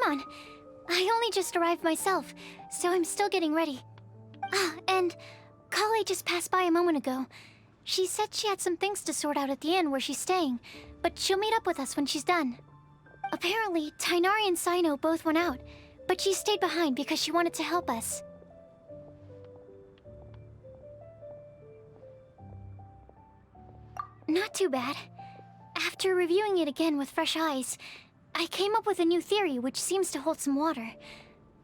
on. I only just arrived myself, so I'm still getting ready. Ah, and Kale just passed by a moment ago. She said she had some things to sort out at the inn where she's staying, but she'll meet up with us when she's done. Apparently, Tighnari and Sino both went out, but she stayed behind because she wanted to help us. Not too bad. After reviewing it again with fresh eyes, I came up with a new theory which seems to hold some water.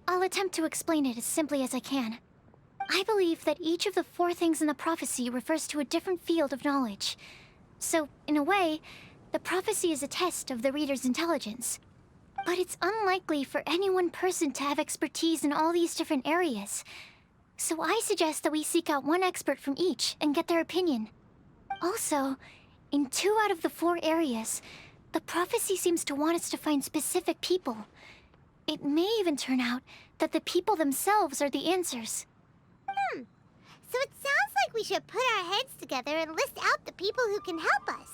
I'll attempt to explain it as simply as I can. I believe that each of the 4 things in the prophecy refers to a different field of knowledge. So, in a way, the prophecy is a test of the reader's intelligence. But it's unlikely for any one person to have expertise in all these different areas. So I suggest that we seek out one expert from each and get their opinion. Also, in 2 out of the 4 areas, the prophecy seems to want us to find specific people. It may even turn out that the people themselves are the answers. So it sounds like we should put our heads together and list out the people who can help us.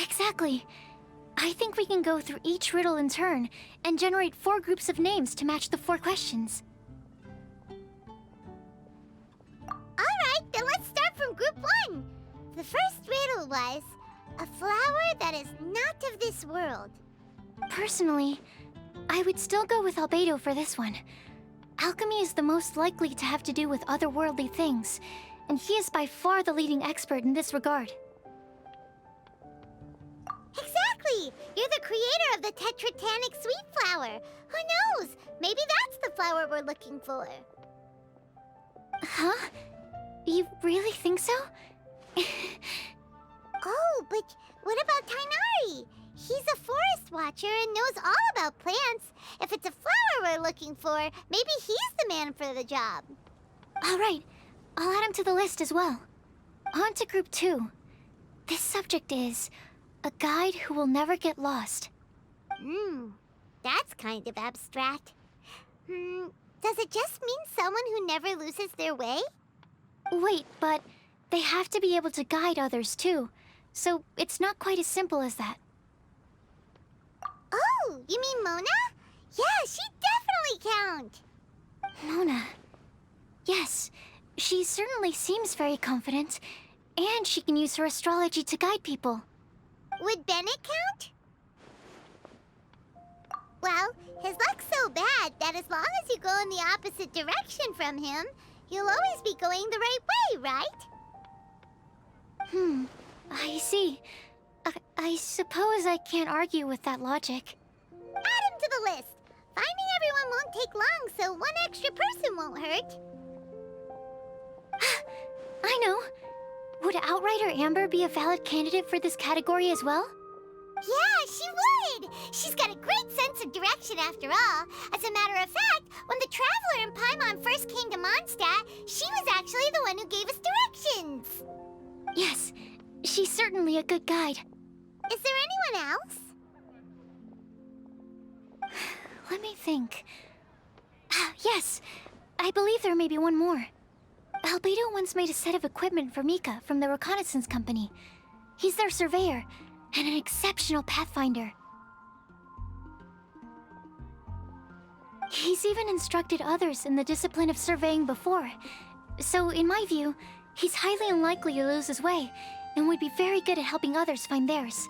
Exactly. I think we can go through each riddle in turn and generate 4 groups of names to match the 4 questions. Alright, then let's start from group 1. The first riddle was, a flower that is not of this world. Personally, I would still go with Albedo for this one. Alchemy is the most likely to have to do with otherworldly things, and he is by far the leading expert in this regard. Exactly! You're the creator of the tetratanic sweet flower. Who knows? Maybe that's the flower we're looking for. Huh? You really think so? Oh, but what about Tighnari? He's a forest watcher and knows all about plants. If it's a flower we're looking for, maybe he's the man for the job. All right, I'll add him to the list as well. On to group 2. This subject is a guide who will never get lost. That's kind of abstract. Does it just mean someone who never loses their way? Wait, but they have to be able to guide others too, so it's not quite as simple as that. Oh, you mean Mona? Yeah, she definitely count. Mona. Yes, she certainly seems very confident, and she can use her astrology to guide people. Would Bennett count? Well, his luck's so bad that as long as you go in the opposite direction from him, you'll always be going the right way, right? I see. I suppose I can't argue with that logic. Add him to the list. Finding everyone won't take long, so one extra person won't hurt. I know. Would Outrider Amber be a valid candidate for this category as well? Yeah, she would! She's got a great sense of direction after all. As a matter of fact, when the Traveler in Paimon first came to Mondstadt, she was actually the one who gave us directions. Yes, she's certainly a good guide. Is there anyone else? Let me think. Yes, I believe there may be one more. Albedo once made a set of equipment for Mika from the reconnaissance company. He's their surveyor and an exceptional pathfinder. He's even instructed others in the discipline of surveying before. So, in my view, he's highly unlikely to lose his way and would be very good at helping others find theirs.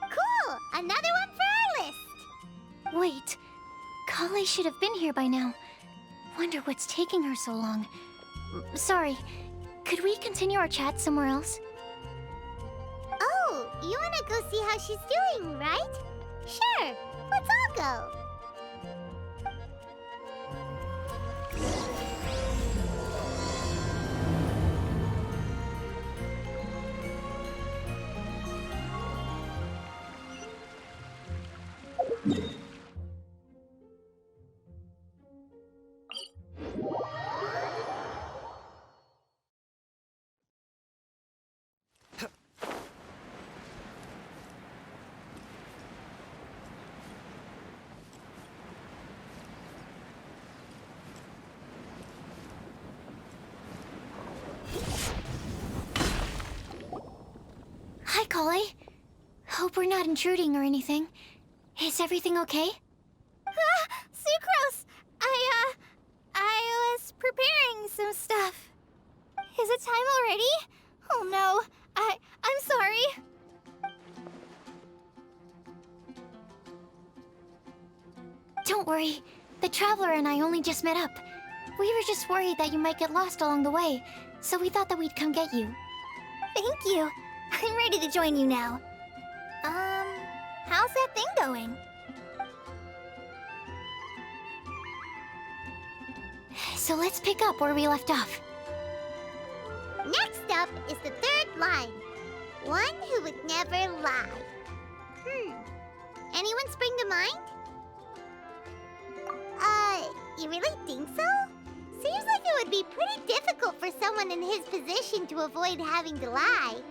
Cool! Another one for our list! Wait, Kale should have been here by now. Wonder what's taking her so long. Sorry, could we continue our chat somewhere else? Oh, you wanna go see how she's doing, right? Sure, let's all go. Hi, Kale. Hope we're not intruding or anything. Is everything okay? Ah, some stuff. Is it time already? Oh no, I'm sorry. Don't worry. The Traveler and I only just met up. We were just worried that you might get lost along the way, so we thought that we'd come get you. Thank you. I'm ready to join you now. How's that thing going? So let's pick up where we left off. Next up is the third line. One who would never lie. Anyone spring to mind? You really think so? Seems like it would be pretty difficult for someone in his position to avoid having to lie.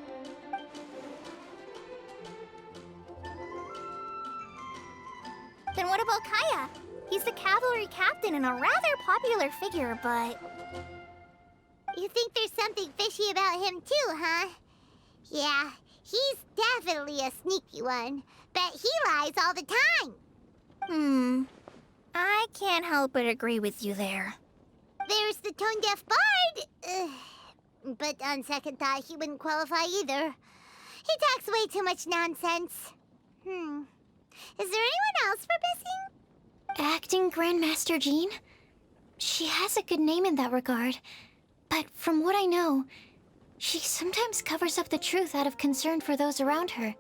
Then what about Kaya? He's the cavalry captain and a rather popular figure, but... You think there's something fishy about him too, huh? Yeah, he's definitely a sneaky one. Bet he lies all the time. I can't help but agree with you there. There's the tone-deaf bard. But on second thought, he wouldn't qualify either. He talks way too much nonsense. Is there anyone else we're missing? Acting Grandmaster Jean? She has a good name in that regard. But from what I know, she sometimes covers up the truth out of concern for those around her.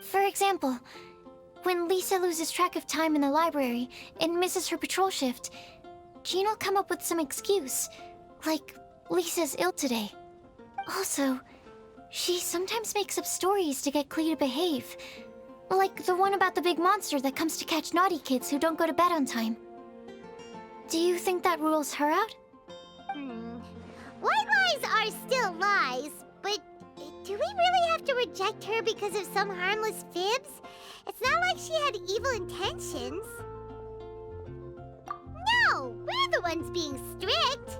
For example, when Lisa loses track of time in the library and misses her patrol shift, Jean will come up with some excuse, like Lisa's ill today. Also, she sometimes makes up stories to get Klee to behave, like the one about the big monster that comes to catch naughty kids who don't go to bed on time. Do you think that rules her out? White lies are still lies, but do we really have to reject her because of some harmless fibs? It's not like she had evil intentions. No, we're the ones being strict.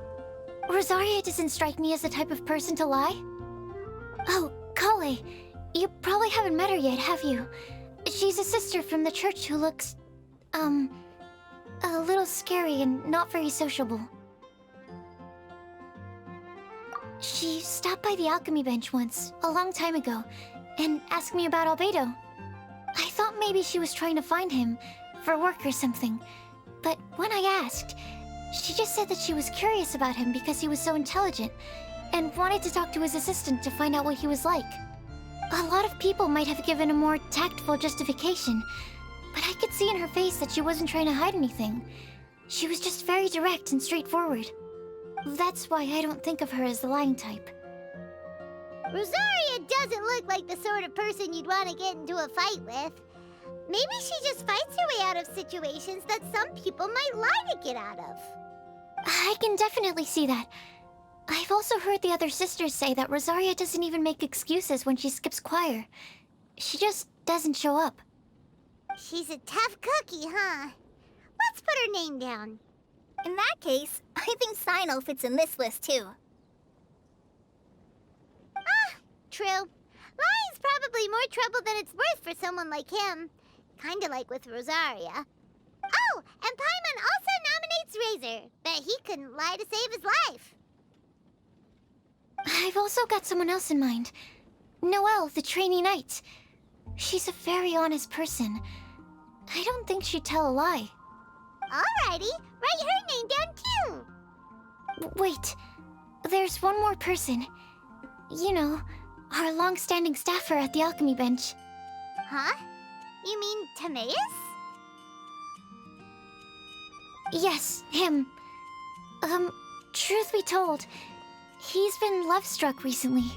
Rosaria doesn't strike me as the type of person to lie. Oh, Kale, you probably haven't met her yet, have you? She's a sister from the church who looks, a little scary and not very sociable. She stopped by the alchemy bench once, a long time ago, and asked me about Albedo. I thought maybe she was trying to find him, for work or something. But when I asked, she just said that she was curious about him because he was so intelligent, and wanted to talk to his assistant to find out what he was like. A lot of people might have given a more tactful justification, but I could see in her face that she wasn't trying to hide anything. She was just very direct and straightforward. That's why I don't think of her as the lying type. Rosaria doesn't look like the sort of person you'd want to get into a fight with. Maybe she just fights her way out of situations that some people might lie to get out of. I can definitely see that. I've also heard the other sisters say that Rosaria doesn't even make excuses when she skips choir. She just doesn't show up. She's a tough cookie, huh? Let's put her name down. In that case, I think Sino fits in this list too. True. Lying's probably more trouble than it's worth for someone like him. Kinda like with Rosaria. Oh, and Paimon also nominates Razor. Bet he couldn't lie to save his life. I've also got someone else in mind. Noelle, the trainee knight. She's a very honest person. I don't think she'd tell a lie. Alrighty, write her name down too. Wait, there's one more person. You know, our long-standing staffer at the alchemy bench. Huh? You mean Timaeus? Yes, him. Truth be told, he's been love-struck recently.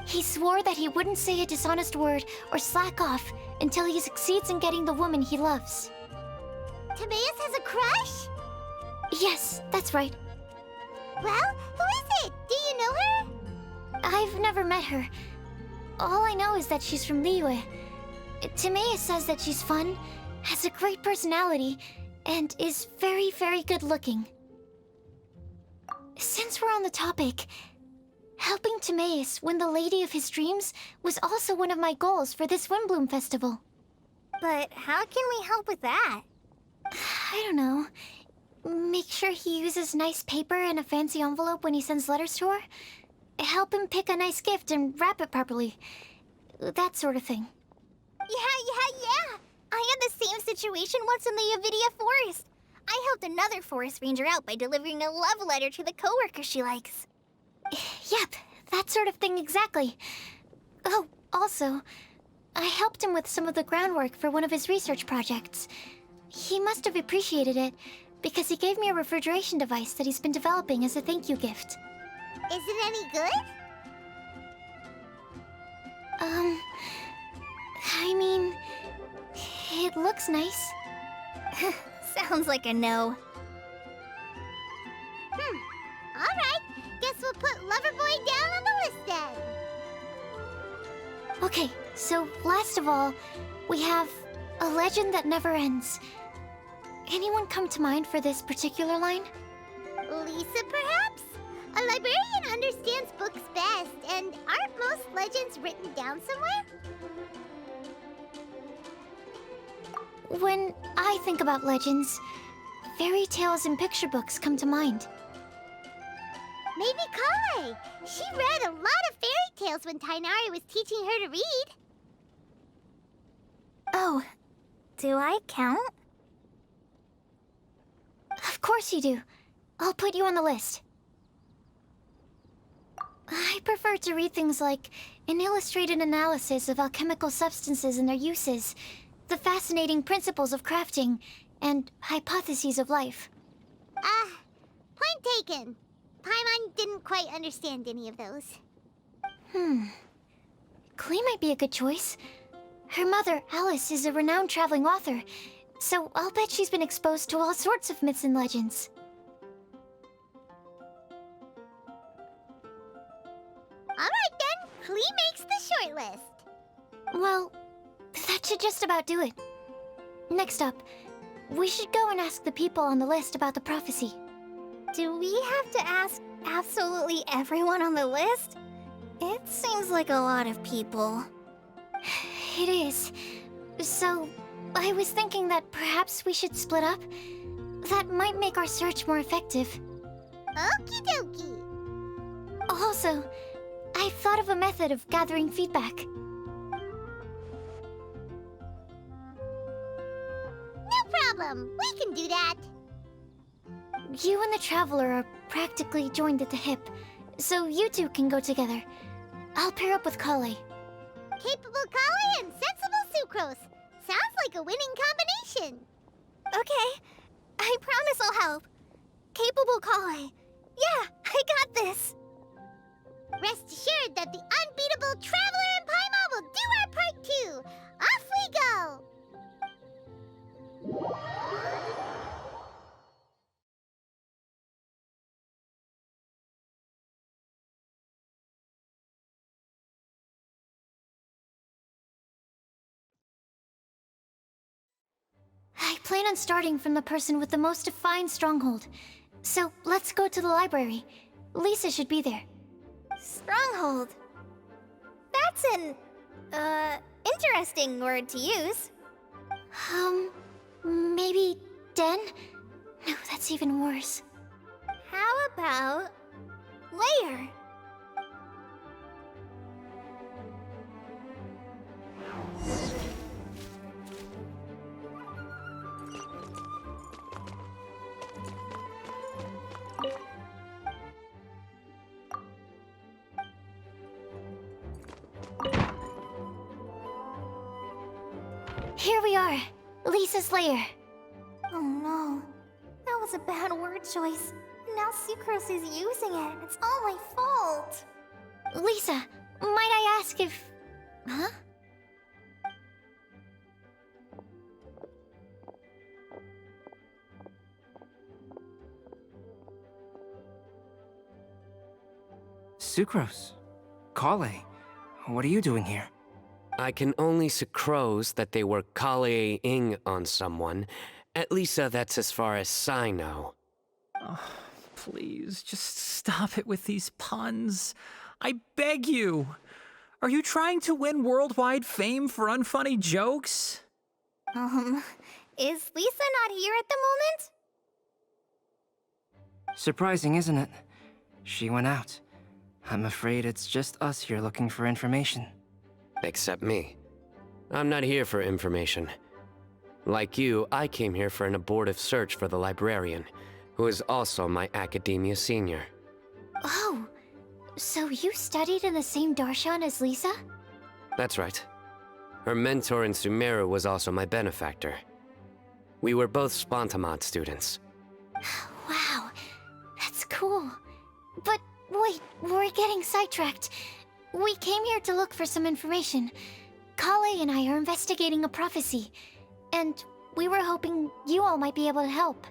He swore that he wouldn't say a dishonest word or slack off until he succeeds in getting the woman he loves. Timaeus has a crush? Yes, that's right. Well, who is it? Do you know her? I've never met her. All I know is that she's from Liyue. Timaeus says that she's fun, has a great personality, and is very, very good looking. Since we're on the topic, helping Timaeus win the lady of his dreams was also one of my goals for this Windblume festival. But how can we help with that? I don't know. make sure he uses nice paper and a fancy envelope when he sends letters to her. Help him pick a nice gift and wrap it properly. That sort of thing. Yeah. I had the same situation once in the Avidia Forest. I helped another forest ranger out by delivering a love letter to the coworker she likes. Yep, that sort of thing exactly. Oh, also, I helped him with some of the groundwork for one of his research projects. He must have appreciated it, because he gave me a refrigeration device that he's been developing as a thank you gift. Is it any good? I mean, it looks nice. Sounds like a no. Alright, guess we'll put Loverboy down on the list then. Okay, so last of all, we have a legend that never ends. Anyone come to mind for this particular line? Lisa, perhaps? A librarian understands books best, and aren't most legends written down somewhere? When I think about legends, fairy tales and picture books come to mind. Maybe Kai. She read a lot of fairy tales when Tainari was teaching her to read. Oh, Do I count? of course you do. I'll put you on the list. I prefer to read things like an illustrated analysis of alchemical substances and their uses, the fascinating principles of crafting, and hypotheses of life. Point taken. Paimon didn't quite understand any of those. Klee might be a good choice. Her mother, Alice, is a renowned traveling author, so I'll bet she's been exposed to all sorts of myths and legends. Alright then, Klee makes the shortlist. Well, that should just about do it. Next up, we should go and ask the people on the list about the prophecy. Do we have to ask absolutely everyone on the list? It seems like a lot of people. It is. So, I was thinking that perhaps we should split up. That might make our search more effective. Okie dokie. Also, I've thought of a method of gathering feedback. No problem. We can do that. You and the Traveler are practically joined at the hip, so you two can go together. I'll pair up with Kale. Capable Kale and sensible Sucrose. Sounds like a winning combination. Okay. I promise I'll help. Capable Kale. Yeah, I got this. Rest assured that the unbeatable Traveler and Paimon will do our part too. Off we go. I plan on starting from the person with the most defined stronghold. So let's go to the library. Lisa should be there. Stronghold. That's an, interesting word to use. Maybe den? No, that's even worse. How about layer? Here we are, Lisa's lair. Oh no, that was a bad word choice. Now Sucrose is using it, and it's all my fault. Lisa, might I ask if... Huh? Sucrose. Kale. What are you doing here? I can only sucrose that they were Kale-ing on someone. At least that's as far as I know. Oh, please, just stop it with these puns. I beg you. Are you trying to win worldwide fame for unfunny jokes? Is Lisa not here at the moment? Surprising, isn't it? She went out. I'm afraid it's just us here looking for information. Except me. I'm not here for information. Like you, I came here for an abortive search for the librarian, who is also my academia senior. Oh, so you studied in the same darshan as Lisa? That's right. Her mentor in Sumeru was also my benefactor. We were both Spontamod students. Wow, that's cool. But wait, we're getting sidetracked. We came here to look for some information. Kale and I are investigating a prophecy, and we were hoping you all might be able to help.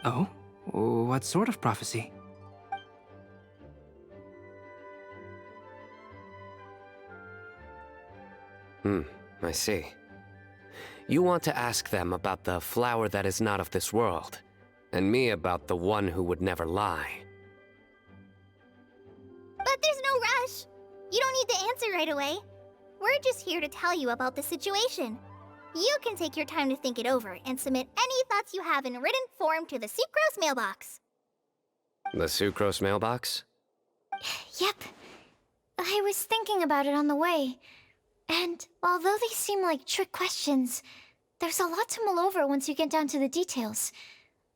Oh? What sort of prophecy? I see. You want to ask them about the flower that is not of this world, and me about the one who would never lie. But there's no rush. You don't need to answer right away. We're just here to tell you about the situation. You can take your time to think it over and submit any thoughts you have in written form to the Sucrose mailbox. The Sucrose mailbox? Yep. I was thinking about it on the way. And although they seem like trick questions, there's a lot to mull over once you get down to the details.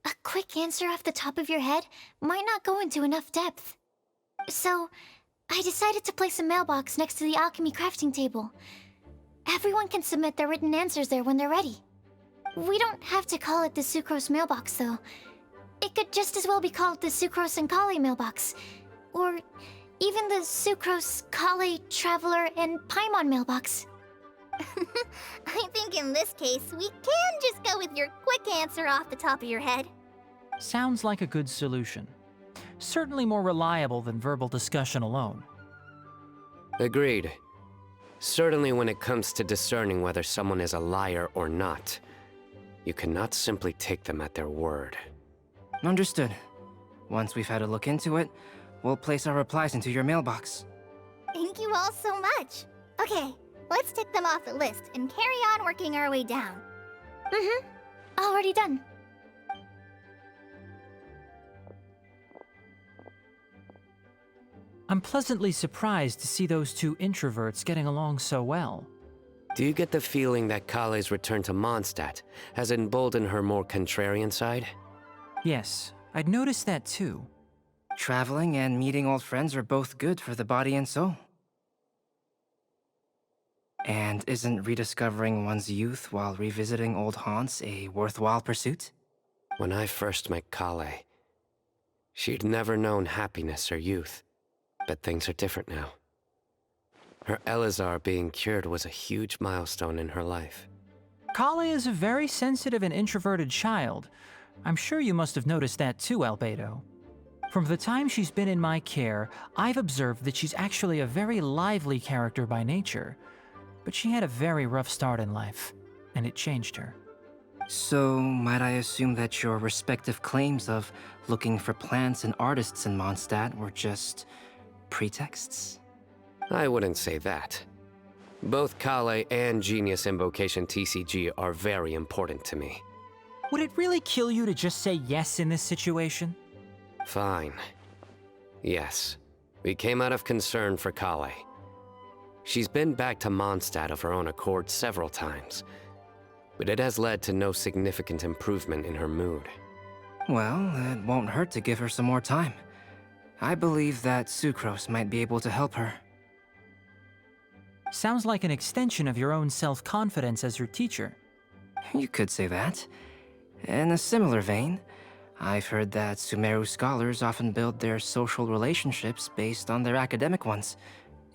A quick answer off the top of your head might not go into enough depth. So, I decided to place a mailbox next to the alchemy crafting table. Everyone can submit their written answers there when they're ready. We don't have to call it the Sucrose mailbox, though. It could just as well be called the Sucrose and Kale mailbox. Or even the Sucrose, Kale, Traveler, and Paimon mailbox. I think in this case, we can just go with your quick answer off the top of your head. Sounds like a good solution. Certainly more reliable than verbal discussion alone. Agreed. Certainly when it comes to discerning whether someone is a liar or not, you cannot simply take them at their word. Understood. Once we've had a look into it, we'll place our replies into your mailbox. Thank you all so much. Okay, let's tick them off the list and carry on working our way down. Already done. I'm pleasantly surprised to see those two introverts getting along so well. Do you get the feeling that Kale's return to Mondstadt has emboldened her more contrarian side? Yes, I'd noticed that too. Traveling and meeting old friends are both good for the body and soul. And isn't rediscovering one's youth while revisiting old haunts a worthwhile pursuit? When I first met Kale, she'd never known happiness or youth. But things are different now. Her Elazar being cured was a huge milestone in her life. Kale is a very sensitive and introverted child. I'm sure you must have noticed that too, Albedo. From the time she's been in my care, I've observed that she's actually a very lively character by nature. But she had a very rough start in life, and it changed her. So, might I assume that your respective claims of looking for plants and artists in Mondstadt were just pretexts? I wouldn't say that. Both Kale and Genius Invocation TCG are very important to me. Would it really kill you to just say yes in this situation? Fine. Yes, we came out of concern for Kale. She's been back to Mondstadt of her own accord several times, but it has led to no significant improvement in her mood. Well, it won't hurt to give her some more time. I believe that Sucrose might be able to help her. Sounds like an extension of your own self-confidence as your teacher. You could say that. In a similar vein, I've heard that Sumeru scholars often build their social relationships based on their academic ones.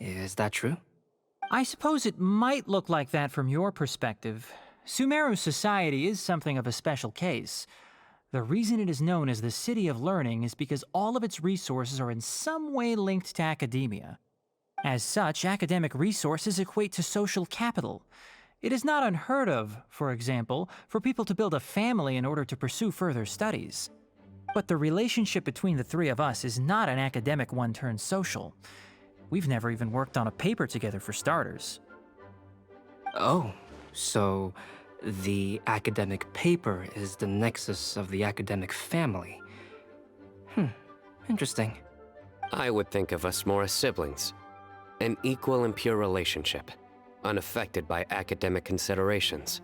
Is that true? I suppose it might look like that from your perspective. Sumeru society is something of a special case. The reason it is known as the City of Learning is because all of its resources are in some way linked to academia. As such, academic resources equate to social capital. It is not unheard of, for example, for people to build a family in order to pursue further studies. But the relationship between the three of us is not an academic one turned social. We've never even worked on a paper together for starters. Oh, so the academic paper is the nexus of the academic family. Interesting. I would think of us more as siblings. An equal and pure relationship, unaffected by academic considerations.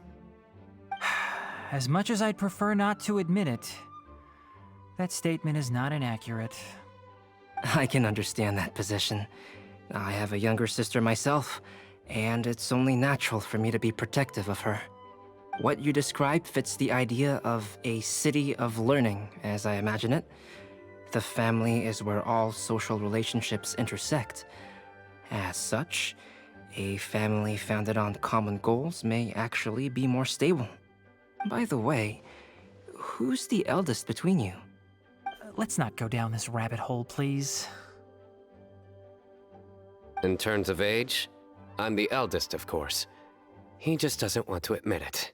As much as I'd prefer not to admit it, that statement is not inaccurate. I can understand that position. I have a younger sister myself, and it's only natural for me to be protective of her. What you describe fits the idea of a city of learning, as I imagine it. The family is where all social relationships intersect. As such, a family founded on common goals may actually be more stable. By the way, who's the eldest between you? Let's not go down this rabbit hole, please. In terms of age, I'm the eldest, of course. He just doesn't want to admit it.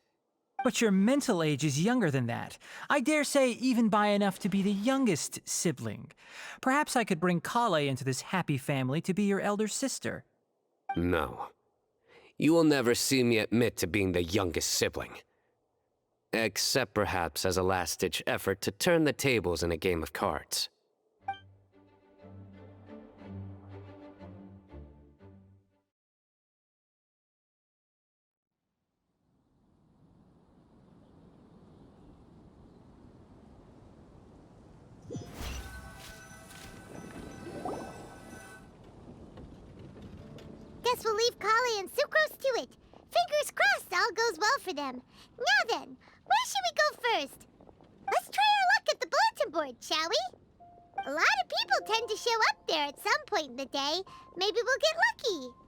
But your mental age is younger than that. I dare say even by enough to be the youngest sibling. Perhaps I could bring Kale into this happy family to be your elder sister. No. You will never see me admit to being the youngest sibling. Except perhaps as a last-ditch effort to turn the tables in a game of cards. Guess we'll leave Kali and Sucrose to it. Fingers crossed all goes well for them. Now then, where should we go first? Let's try our luck at the bulletin board, shall we? A lot of people tend to show up there at some point in the day. Maybe we'll get lucky.